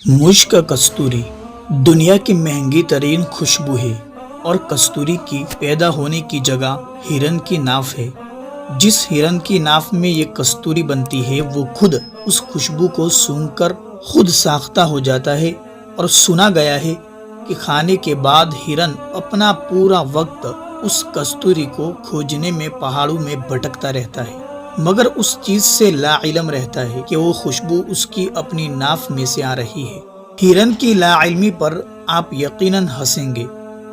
مشک کستوری دنیا کی مہنگی ترین خوشبو ہے اور کستوری کی پیدا ہونے کی جگہ ہرن کی ناف ہے۔ جس ہرن کی ناف میں یہ کستوری بنتی ہے وہ خود اس خوشبو کو سونگھ کر خود ساختہ ہو جاتا ہے، اور سنا گیا ہے کہ کھانے کے بعد ہرن اپنا پورا وقت اس کستوری کو کھوجنے میں پہاڑوں میں بھٹکتا رہتا ہے، مگر اس چیز سے لا علم رہتا ہے کہ وہ خوشبو اس کی اپنی ناف میں سے آ رہی ہے۔ ہرن کی لا علمی پر آپ یقیناً ہنسیں گے،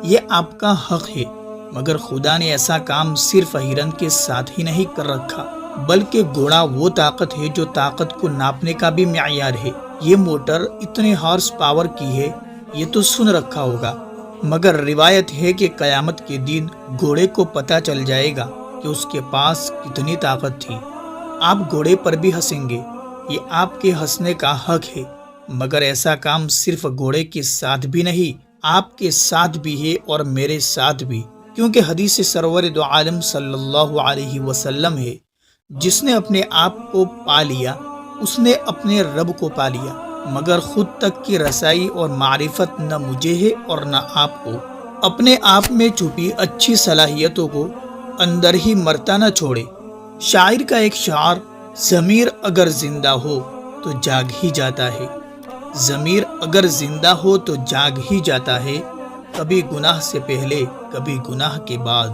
یہ آپ کا حق ہے، مگر خدا نے ایسا کام صرف ہرن کے ساتھ ہی نہیں کر رکھا، بلکہ گھوڑا وہ طاقت ہے جو طاقت کو ناپنے کا بھی معیار ہے۔ یہ موٹر اتنے ہارس پاور کی ہے، یہ تو سن رکھا ہوگا، مگر روایت ہے کہ قیامت کے دن گھوڑے کو پتہ چل جائے گا کہ اس کے پاس کتنی طاقت تھی۔ آپ گھوڑے پر بھی ہنسیں گے، یہ آپ کے ہنسنے کا حق ہے، مگر ایسا کام صرف گھوڑے کے ساتھ بھی نہیں، آپ کے ساتھ بھی ہے اور میرے ساتھ بھی، کیونکہ حدیث سرور دو عالم صلی اللہ علیہ وسلم ہے، جس نے اپنے آپ کو پا لیا اس نے اپنے رب کو پا لیا، مگر خود تک کی رسائی اور معرفت نہ مجھے ہے اور نہ آپ کو۔ اپنے آپ میں چھپی اچھی صلاحیتوں کو اندر ہی مرتا نہ چھوڑے۔ شاعر کا ایک شعر، ضمیر اگر زندہ ہو تو جاگ ہی جاتا ہے، ضمیر اگر زندہ ہو تو جاگ ہی جاتا ہے، کبھی گناہ سے پہلے کبھی گناہ کے بعد۔